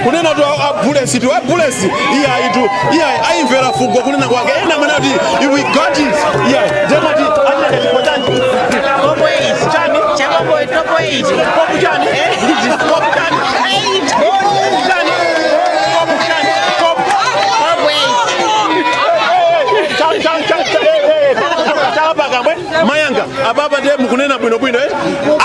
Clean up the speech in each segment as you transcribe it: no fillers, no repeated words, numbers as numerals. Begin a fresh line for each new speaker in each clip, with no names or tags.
kunena tu abulesi tu abulesi iya itu iya aimvera fugo kunena kwake ena mana kuti we got it iya demati anje chipotani
Popo 8 chani chakombo Popo 8
popo chani popo chani Mayanga ababa de mukunena bwino bwino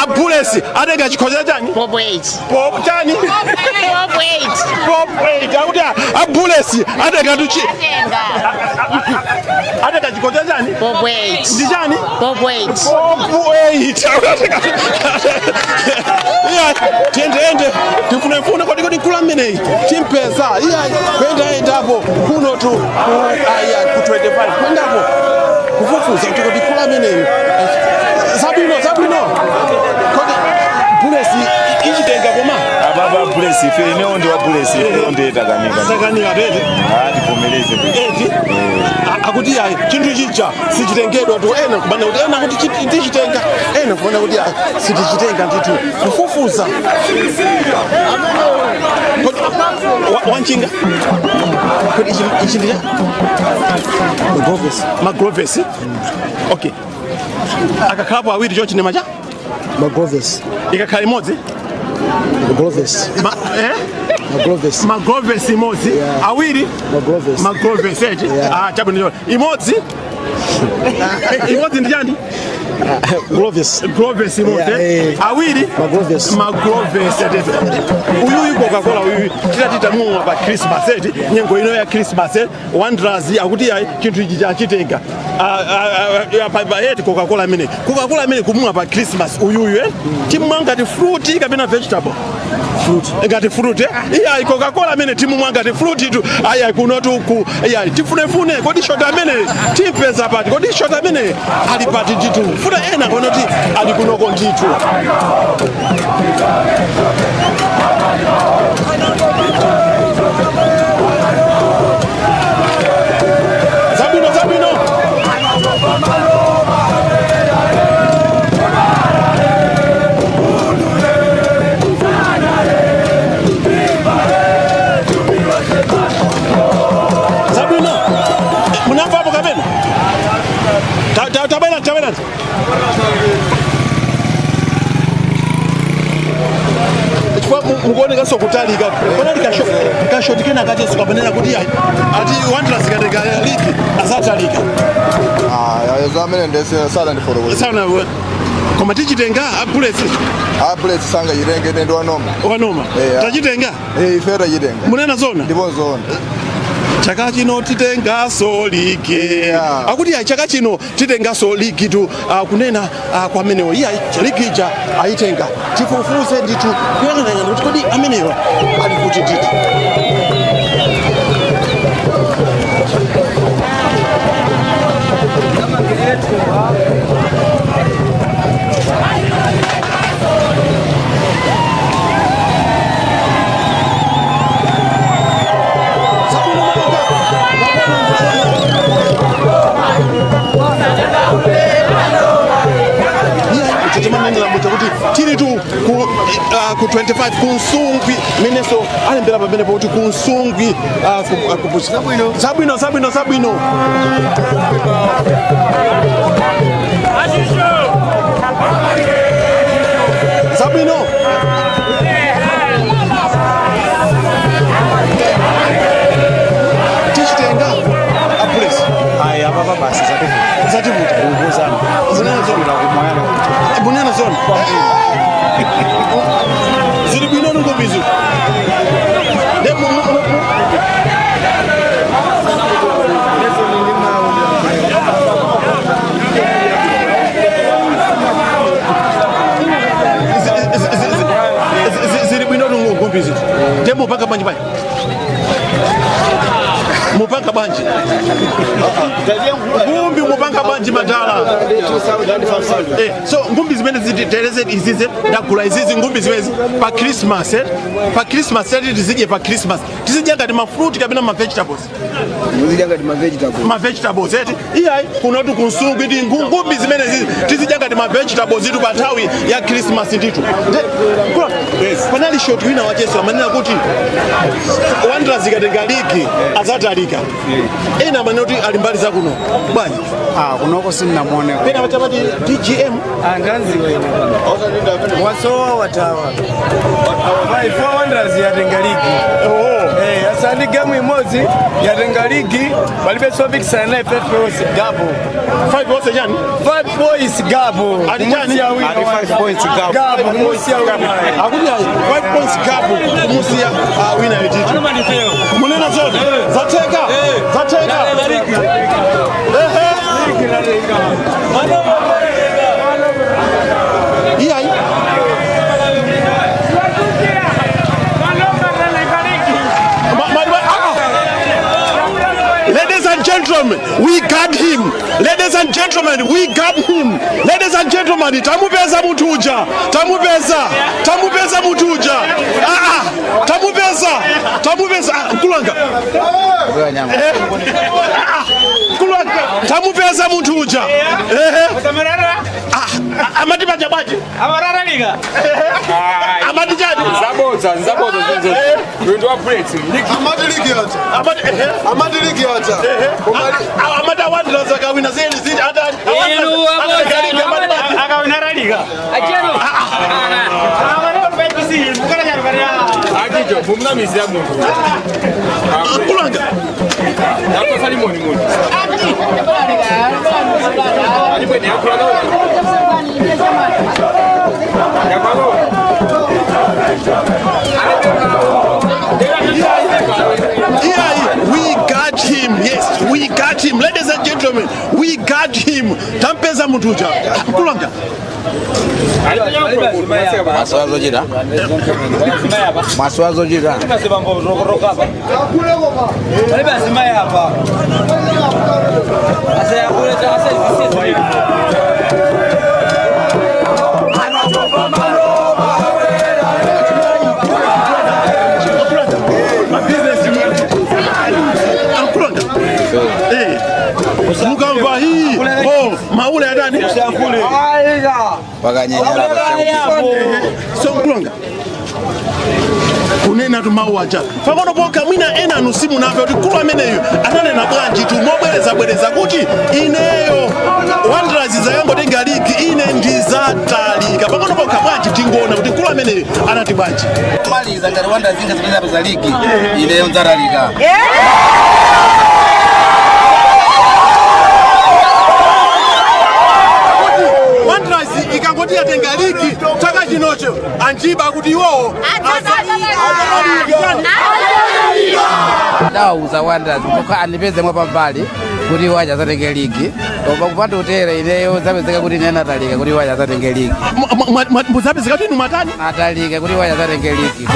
abulesi adega chikoza chani
Popo 8
Popo chani
Popo 8
Popo 8 akuti abulesi adega tuchi adega chikoza chani
Popo 8
ndi chani
Popo 8
Popo 8 iya tiende tifune kodi kula mmenei timpesa iya kwenda endapo kuno tu aya ku 25 kwendapo kufufuza kuti kodi kula mmenei Sabino kodi bulesi ichitenga koma
ababa bulesi ife ine ndi wa bulesi ife ndi
takanika tete
ndivomereze
eti akuti ayi chinthu chicha sichitengedwa tu ena kubana kuti ena kuti tichitenga ena kubana kuti sitichitenga nditu kufufuza wanchinga kodi ichi ndi magroves okay akakhalapo awiri cho chinema cha
Magroves.
ikakhala imodzi magroves imodzi awiri magroves eti chabwino imodzi imodzi ndi chani Groves imodzi awiri magroves uyu Coca-Cola uyu titata mumwa pa Christmas eti nyengo ino ya Christmas Wanderers akuti ayi chinthu ichi chachitenga eti Coca-Cola imene kumumwa pa Christmas uyu timumwa ngati fruit kapena vegetable ngati fruit iya Coca-Cola imene timumwa ngati fruit tu aya kunotu ku iya tifunefune kodi shota amene timpeza pati kodi shota amene ali pati nditu futa ena konoti ali kunoko nditu Sabino munamva hapo kapena tabena mukuoneka sokutalika konali kashoti kena kacheso kapanena kuti ati Wanderers kateka ligi asatalika
zamene ndese sala
sana koma tichitenga abulesi
sanga yirenge nendo wanoma
tachitenga
ife tachitenga
munena zona
ndipo zona
chaka chino titenga soligi akuti chaka chino titenga soligi tu kunena kwamenewo iya ligija aitenga tifufuze nditu kuyang'ana kuti kodi amenewa ali kuti nditu tiri tu ku 25 kunsungwi meneso alembera pamene kuti kunsungwi Sabino tichitenga abulesi
aya ababa basi
zativuta bunena zona zili bwino nuko bizu zili bwino nuko bizu demo paka banji bai mupanga banji ngumbi mupanga banji madala so ngumbi zimene zitereze izize ndagula izizi ngumbi zimezi pa Christmas tizidye pa Christmas tizidya ngati ma fruit kapena ma vegetables ma vegetables eti iyayi kunotu kunsungu iti ngumbi zimene tizidya ngati ma vegetables itu pa nthawi ya Christmas nditu panali short wina wacheso amanena kuti Wanderers ikatenga ligi azatalika. Ena manoti alimbaliza kuno. Bwana.
Kunoko sinamuone.
Pena watamati DGM
Andanzi wewe. Wasowa watawa. Kwa Wanderers yatenga ligi. Asante game imozi yatenga ligi balibe Sovic sana 5 points gabo.
5 points jani?
5 points gabo.
Adijani
5 points gabo. Gabo musi ya wina.
Akunya 5 points gabo musi ya wina yetiti. Munena zote. Zateka. Ladies and gentlemen, we got him. Ladies and gentlemen, we got him. Ladies and gentlemen, tamupeza mutuja. Tamupeza mutuja. Tamupeza. Kulanga. Kulanga. Tamupeza mutuja. Amati bajabaji.
Amarara liga.
Amati jadi.
Nzaboza zinzo. Ndio upgrade.
Amadi ligi yote.
Amada Wanderers akawina zeli zidi hata
akawina liga. Achero. Ajijo bumna mizia mungu.
Kulanga.
Hapo salimoni mungu. Alipwe ni akula leo.
We got him. Yes, we got him. Ladies and gentlemen, we got him. Tampeza mutuja. Kulanga.
Maswazo jira.
Mugamba hii. Maule ya ndani.
Paganyenya.
So mkulonga. Kunena tu mauaja. Fakono boka mwina ena nusimu navyo tikulu ameneyo. Anane na branji tu mobeleza kuti ineyo. Wanderers za yango tenga ligi ine ndiza talika. Fakono boka branji tingona kuti tikulu ameneyo anatibaji.
Mali za ngari Wanderers zinga za ligi ineyo nzara liga.
Ikangotia tenga ligi chaka chinocho aNjiba kuti iwowo
dawu za Wanderers kutoka anipeze mwa pambali kuti wacha zatenge ligi koma kupanda utere ineyo zapezeka kuti nena talika kuti wacha zatenge ligi
muzapezeka kuti numatani
atalika kuti wacha zatenge ligi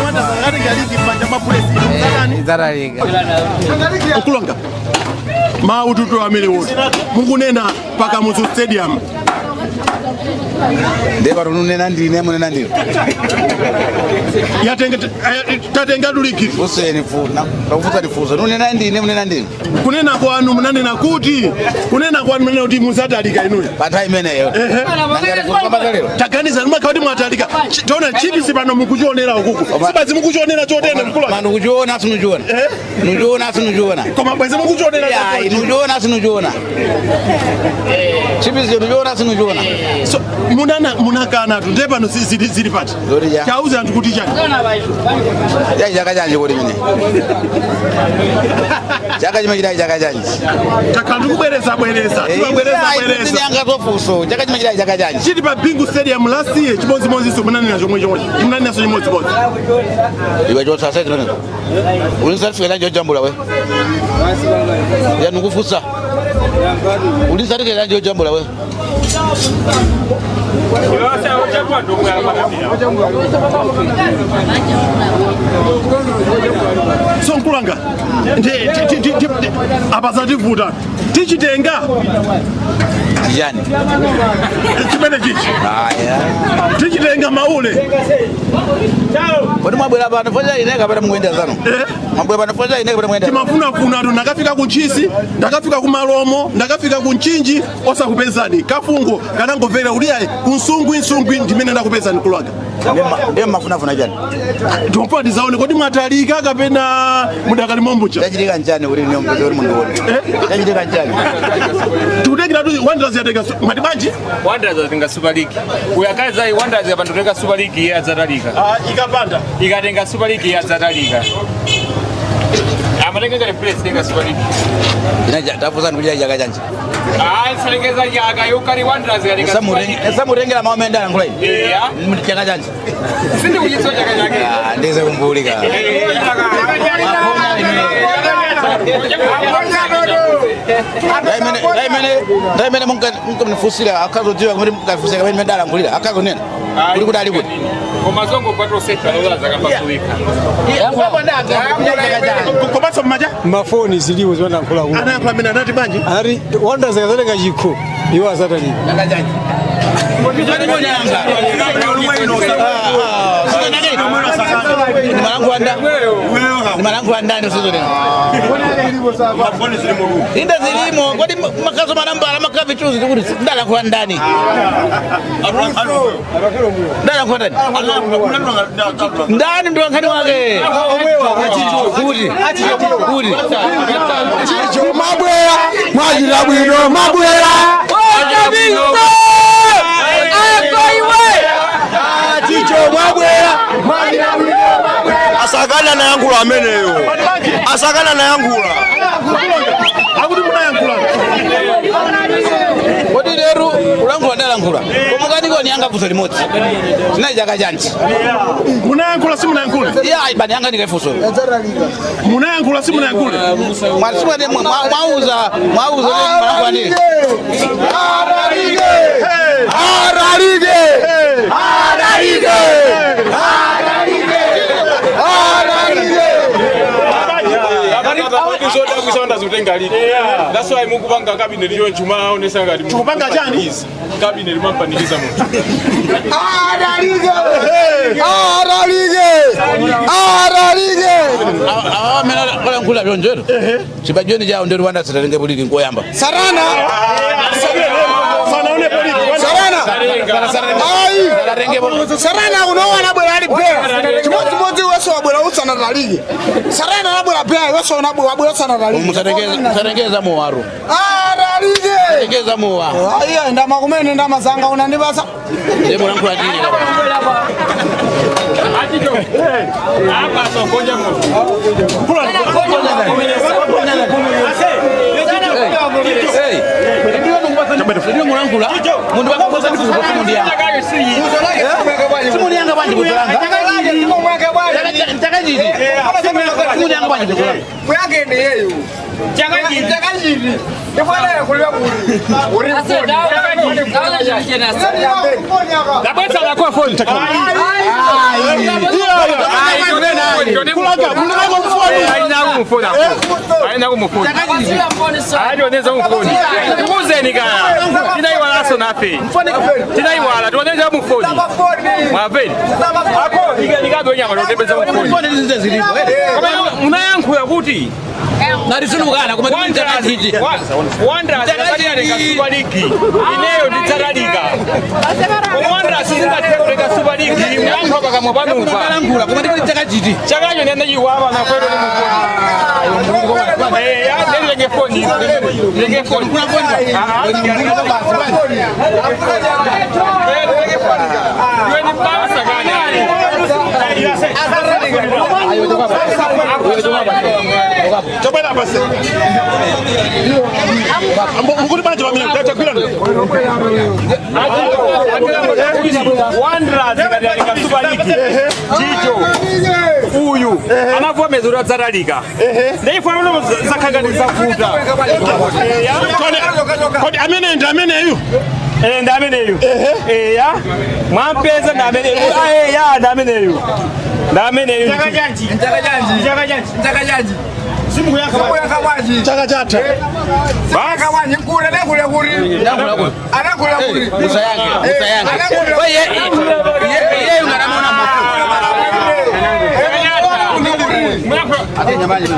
zatenge ligi panja mapulesi
zatalika
ukulonga maututu amele wote mukunena paka muzu stadium
Ndeba runena ndine munena ndiro.
Tatenga ligi.
Useni funa. Takufuta difuza. Runena ndine munena ndiro.
Kunena kwanu munanena kuti. Kunena kwanu munena kuti muzatalika inuyo.
Patai meneyo. Nangere kusoma lero.
Taganiza numa kuti mwatalika. Tona chipi sipano mukuchionera ukuku. Sibazi mukuchionera chotene mkulu.
Manu kuchiona sinuchiona. Nuchiona sinuchiona.
Koma bweze mukuchionera
chotene. Nuchiona sinuchiona. Chipi sinuchiona sinuchiona.
So munakana tu ndepano zili pati. Chauza antu kuti chani.
Chaka chanje kuti mine. Chaka chimechita chaka chanje.
Takandu kubwereza.
Nyanga zofuso. Chaka chimechita chaka chanje.
Chiti pa Bingu Stadium last year chibonzi so munanena chomwe. Munanena so chimodzi.
Iwe chotsa sasa kana. Ulisafika nje jambo lawe. Ya nukufusa. Ulisafika nje jambo lawe.
So nkulanga abazativuta tichitenga
yani
chimene chichi tichitenga maule
kodi mwabwera pano foja ineka pata muenda zano mwabwera pano foja ineka pata muenda
timafuna tu nakafika kunchisi ndakafika kumalomo ndakafika kunchinji osakupezani kafungo kanangomvera uliyaye kunsungwi ndimene ndakupezani kulwaga
Ndio mafuna jani.
Tupati zaone kodi mwatalika kapena mudakali mombucha.
Tajirika njani uri nyombe uri mundu woni. Tajirika njani.
Tudekira tu Wanderers yateka matibanji?
Wanderers yatenga Super League. Uyakaza Wanderers yapanduka Super League ya Zatalika.
Ikapanda.
Ikatenga Super League ya Zatalika. Amatenga replace tenga Super League.
Inaja tafuza nkuja jaga janji.
Selekeza yaga yokari Wanderers yatenga.
Samurengera maomenda ngulai.
Yeah.
Jaga janji.
Sindi kujiso jaga jaga.
Ndize kumbulika. Daimene munga mnifusira akazojiwa kumuri mukafusira kamene medala ngulira akazo nene. Uri kudali kuti.
Komazongo patro seta lola zakapasuika.
Kobaso maja?
Mafoni ziliwo zona nkula ku.
Ana kwa mina nati banji?
Ari Wanderers yazalenga jiko. Iwa Azatali.
jaga janji. Kwani ngoni anga. Malangu andani usizo nene.
Mafoni zilimo.
Inda zilimo kwani makazo manamba makavi tu zikuri ndala kwa ndani. Ndala kwa ndani. Ndani ndo ngani wake. Kudi. Kudi.
Mabwera mwajira bwino mabwera chicho mabwera asakana na yangula ameneyo asakana na yangula
akuti munayankula
Kodi leru ulangula ndalangula. Komukani ko nyanga fuso limoti. Sina jaga janji.
munayankula si munayankula
Ya ibani yanga nikefuso.
munayankula si munayankula
Mwasuma ne mwauza ne mwangu ani.
That's why mukupanga cabinet yo chuma onesa ngati
tukupanga chani
cabinet mampanikiza muntu.
Awa mena kola nkula byonjero. Chibajoni jao ndio Rwanda sitalenge buliki nkoyamba.
sarana
sanaone polisi
sarana unowana bwera ali pea chimodzimodzi weso wabwera usana taligi sarana nabwera pea weso nabwera usana taligi
Mutarengeza muwaro.
taligi
Tarengeza muwaro.
iya ndama kumene ndama zanga unandibasa
Demo langu adini.
Hapa sokoja muntu.
Ndio mulankula. Mundu bakakoza ndi kuzo kumundia. Simundi yanga bandi kuzalanga. Ntakajidi. Simundi yanga bandi kuzalanga.
kuyagende yeyo chakajidi ndifana yakulira buri
Labweta la kwa phone. Aina kumufoni. Ayo neza kumufoni. Muzeni kaya. Tinaiwala so nafe. Tinaiwala tuoneza kumufoni. Mwaveni. Ako nikado nyama ndotembeza kumufoni.
Mbona hizo zilipo?
Kama unayankula kuti
Narisunugana kuma
Wanderers Zatalika Super League. Ineyo nditaralika. Wanderers Zatalika Super League. Mwanzo baka mwabanuva.
Mbalangula kuma ndi takajidi.
Chakanyo nenda yiwaba na kwelo ni mukoni. Ya ndenge phone. Ndenge phone.
Kuna phone.
Wewe ni basa gani?
chobela basi mukuri banje bamina takwira
Wanderers Zatalika Super League. Chicho. Uyu anavomezera Zatalika. Ndeifanana zakaganiza futa.
kodi amene
Ndameneyo. Ya. Mwampeza ndameneyo. Ya ndameneyo. Ndameneyo.
chakajanji simu yaka waji
chaka chata
baka waji kule nekule kuri anakula kuri
Musa yange. Kwa yeye ungaramona mtu. Ate nyamaji.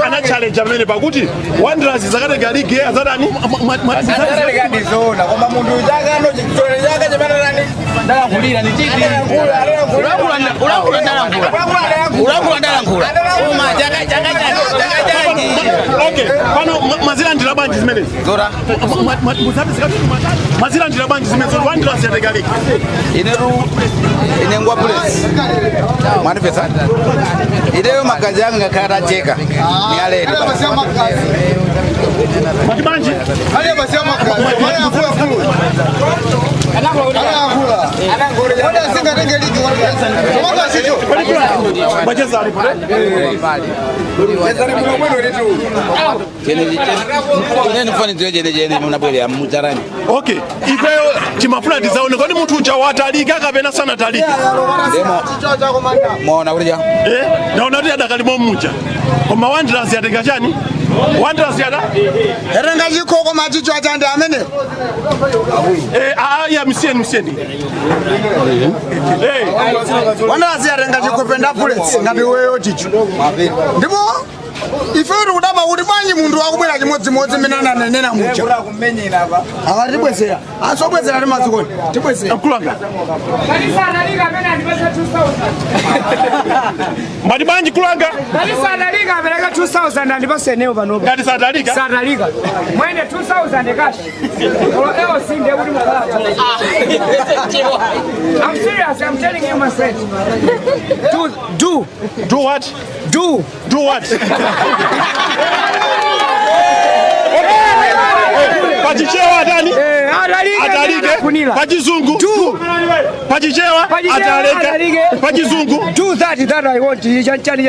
ana challenge amene pakuti Wanderers zakatenga ligi azadani
zona koma munthu chakano chitole chake chimenanani
Ndalankhulira ni chiti. Ulankhula. Uma chaka.
Okay, pano mazilandira bwanji zimene
Zora.
mazilandira bwanji zimene Wanderers yatenga ligi
Ine ngwa bulesi. Manifesta. Ideyo magazi yangu ngakara cheka. Ni aledi.
Matibanji
ale basema Wanda singa tenge ligi wanda sicho
bacheza ali pale
Ine nifani jene mnabwele mtarani.
Okay, ifeyo timafuna tizaone kwani mtu ucha watalika kapena sana talika
Demo. Mwaona ulija.
Naona kuti adakalimo mmucha koma Wanderers yatenga chani Wanderers yada
erenga chikoko machicho achande amene
ya msieni
Wanderers yatenga chikopenda bullets ngati weyo chicho ndipo ife uri kudaba kuti bwanji munthu wakubwera chimodzimodzi menana nenena mucha akatibwezera asobwezera ti mazikoni tibwezera
kulanga mbati banji kulanga
ngati sadalika apereka 2000 andipasenewo panopa
ngati sadalika
mwene 2000 cash olo sinde kuti mukala I'm serious, I'm telling you my friend. Do
what? Pachichewa ndani? Atalike. Pachizungu. Pachichewa atalike. Pachizungu.
Do that I want. Yanchani.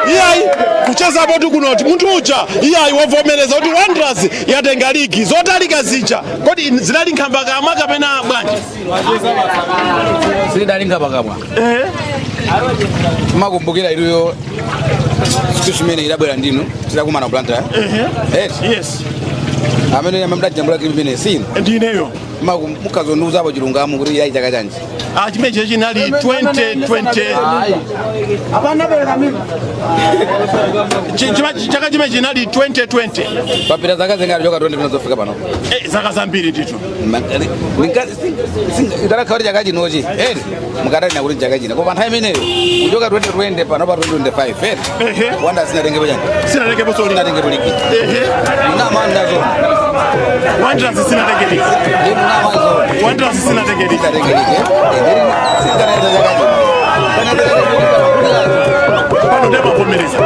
Iyai kucheza hapo tu kunoti muntu ucha iyai wavomereza kuti Wanderers yatenga ligi zotalika zicha kodi zinalinga mpaka amaka pena bwanji
Sidalinga bakamwa. Makumbukira iliyo Tushimene ilabwera ndinu tirakumana planta.
Yes.
Amene yamamdaji jambula kimbene sino.
Ndineyo.
Mukazonuza abo chilungamo kuti yayi chaka chanji.
Chimeje chinali 2020.
apana bera mimi
Chaka chimeje chinali 2020.
Papira zaka zengari joka 20 vinazofika pano.
Zaka zambiri titu.
Ndara kawari chaka chinochi. Mukatani nakuti chaka china. Kwa nthawi imeneyo kuchoka 2020 pano pa 2025. Wanda sinatengepo chani.
Sinatengepo soli.
Sinatengepo ligi. Ina mani nazo.
Wanderers sinatengepo ligi. Wanderers sinatengepo ligi. Pano ndema vomereza.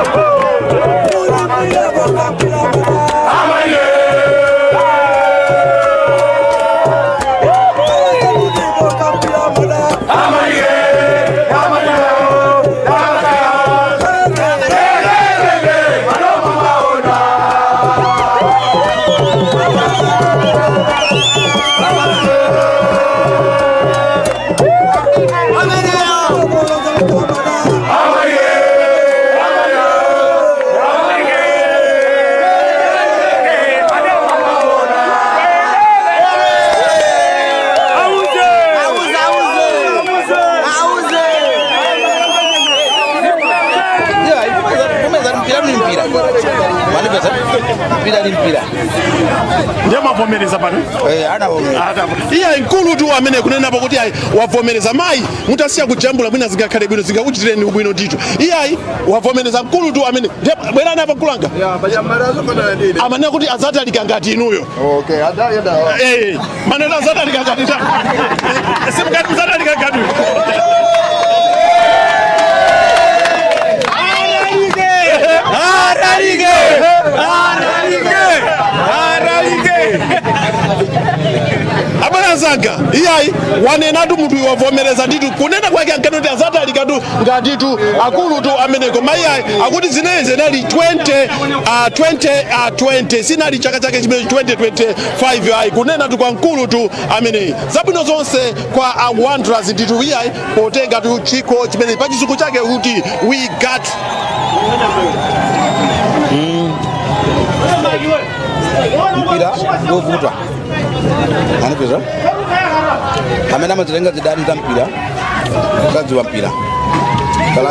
Mpira.
Ndema vomereza pano.
Ana
iya nkulu tu amene kunena pakuti wavomereza mai mutasiya kujambula mwina zingakhale bwino zingakuchitireni ubwino ndithu iyayi wavomereza nkulu tu amene bwerani apa kulanga amanena kuti azatalika ngati inuyo manena azatalika ngati simukati muzatalika ngati Abanazaga iyayi wanenatu munthu wavomereza nditu kunena kwake ankanoti azatalika tu ngatitu akulu tu ameneko maiyayi akuti zineze nali 2020 sinali chaka chake chimene 2025 ayi kunena tu kwa nkulu tu ameneyi zabwino zonse kwa Wanderers nditu iyayi potenga tu chiko chimene pachizungu chake kuti we got
mpira ndovutwa Manipeza amene amazilenga zidani za mpira kadziwa mpira pala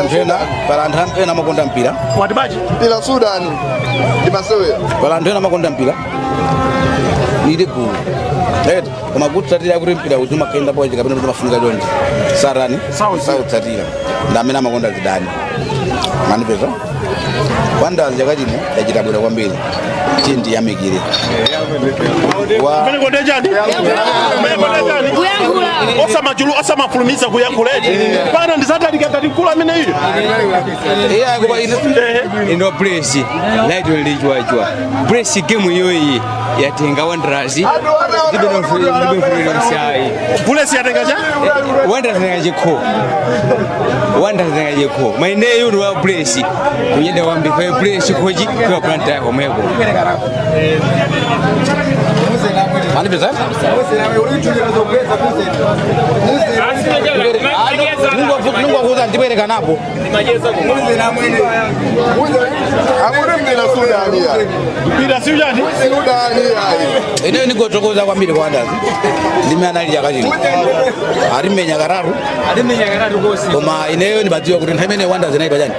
anthu ena amakonda mpira
watibaji
mpira Sudan ndimasewera
pala anthu ena amakonda mpira ili gulu koma kutsatira kuti mpira kuti umakenda bwaji kapena kuti mafunika chonje sarani sautsatira ndi amene amakonda zidani manipeza wandazi chaka chino yachita bwino kwambiri chindi yamikire
osamafulumisa kuyankhuleti pana ndisatalika kati mkulu amene
ino Brace light lichwachwa Brace game yoyi yatenga Wanderers
Brace yatenga cha
Wanderers yatenga jekho maineyo ndi wa Brace kuyenda wambi kwa Brace koji kwa planta yako meko
manipeza Mungu akuza ndibereka napo
mpira Sudan
ine nigotokoza kwambiri kwa Wanderers ndimeanali chakachino arimenya kararu koma ineyo nibadziwa kuti nthawi imene Wanderers inaipa chani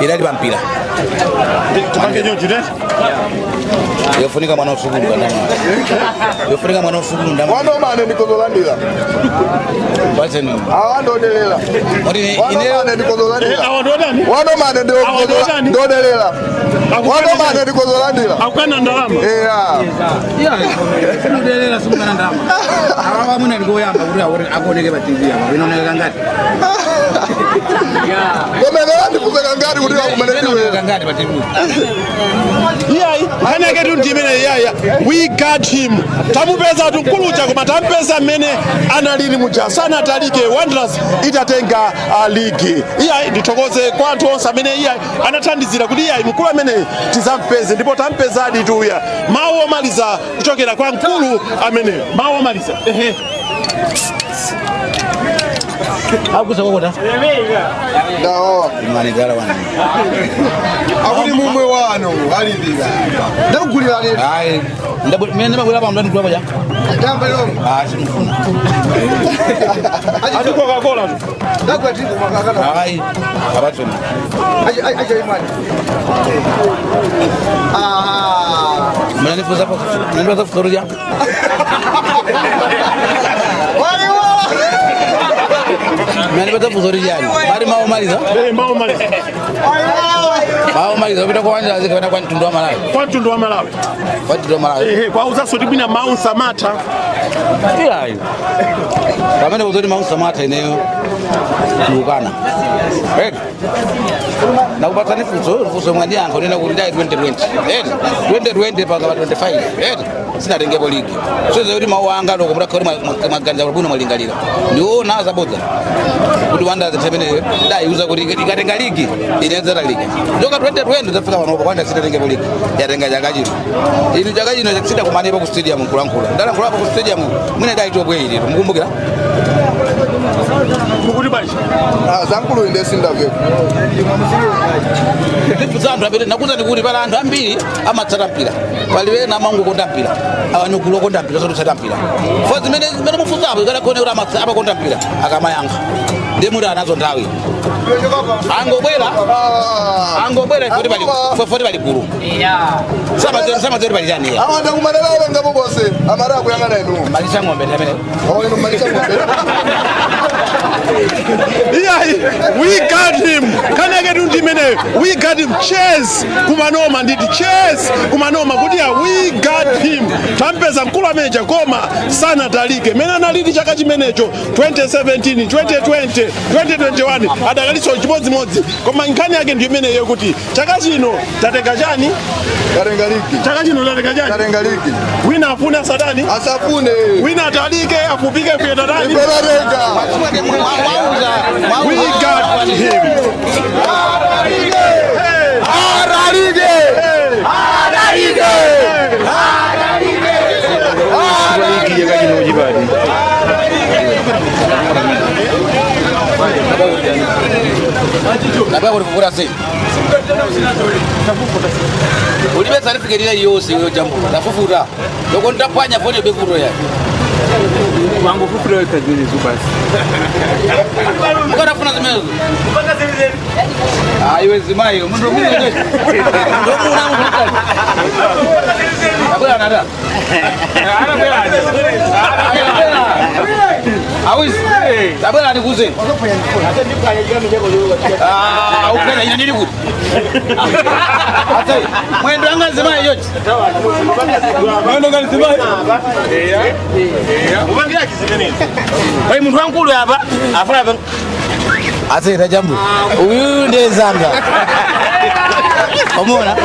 inali pa mpira yofunika mwana usukulu yofunika mwana usukulu ndama
wano mane ndikozolandira
bazeni
awandodelela
ine
ndikozolandira
awandodani
wano mane ndodelela wano mane ndikozolandira
akukana ndalama
Ndodelela sumukana ndalama awa mwina ndikoyamba kuti akoneke pa TV apa inooneka ngati
komenera ndikuzeka ngati kuti akumanetiwera
ngati pa TV
iyayi kaneke tundimene iyaya we got him tamupeza tunkulucha koma tampeza mmene analili muja sanatalike Wanderers itatenga ligi iyayi ndithokoze kwa anthu onse amene iyayi anathandizira kuti iyayi mkulu amene tizampeze ndipo tampezadi tuya mawu omaliza kuchokera kwa mkulu amene mawu omaliza
akuza kokota
ndawo
manigala wana
akuli mumwe wano alidira ndakugulira lero
ai mene ndabwera pa mlandu kwa ja
ndamba lero
simfuna
ati Coca-Cola tu
ndakwati kumakakana
ai abatoni
aje imani
mene nifuza pa nenda za Florida mene bata fuzorijani bari mawo maliza mawo maliza bita kwa Wanderers kana kwa Mtundu wa Malawi
kwa uzaso tibina mawu Samata
iyayi pamene kuzoti mawu Samata ineyo kuukana nakupatsani fuso mwandi yankho nena kuti ndai 2020 paka 25 sinatengepo ligi soze kuti mawu anga loko mutakhori maganza bwino mwalingalira ndiona azabodza kuti Wanderers temene dai uza kuti ikatenga ligi inenza ta ligi ndoka 2020 zafika panopo kwanda sitatengepo ligi yatenga chakachino inu chakachino sita kumanepo ku stadium nkulankhula ndalankhulapo ku stadium mwine dai tobwe ili mukumbukira
mukuti bachi
zankulu inde sindaveko
ndipuzantu apete nakuzani kuti pala anthu ambiri amatsata mpira paliwe namangu konda mpira awanyugulu konda mpira sotutsata mpira fo zimene mufuzapo ikadakhone kuti amakonda mpira akamayankha ndi muti anazo nthawi angobwera foti pali gulu samadzori pali chani
awanda kumanela olengapo bose amara akuyang'ana inu
malisha ng'ombe ndamene
inu malisha ng'ombe
iyayi we got him kaneke tundimene we got him chase kumanoma nditi chase kumanoma kuti we got him tampeza mkulu ameja koma sanatalike mene analiti chaka chimenecho 2017 2020 2021 adakaliso chimodzimodzi koma nkhani yake ndiyo imeneyo kuti chaka chino tatenga chani
tatenga ligi
chaka chino tatenga chani
tatenga ligi
wina afune asadani
asafune
wina atalike afupike kuyeta tani
ipelatenga
we got him
Labda kulikura sisi. Ulibe certificate ile yose hiyo jambo. Nafufuta. Loko nitapanya fone befuro ya.
Wangu fufuro yote jini zubasi.
Mkona funa zimezo. Mpaka zile. Haiwezi mayo. Mundu mimi ndio. Ndio mwanangu. Abula nada. Ana bela. Awis. Abula nikuze. Hata ndipanya jirani yako leo. Ukana ina nini kuti? Hata mwendo anga nzima yote. Mwendo anga nzima. Ubangira kisemeni. Wewe mtu wangu hapa afuna
Ase jambo. Huyu ndiye Zanga. Umeona?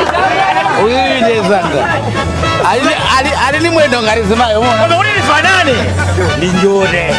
Huyu ndiye Zanga. Ali mwendo ngarizima umeona?
Kama uli nifanane.
Ni njone.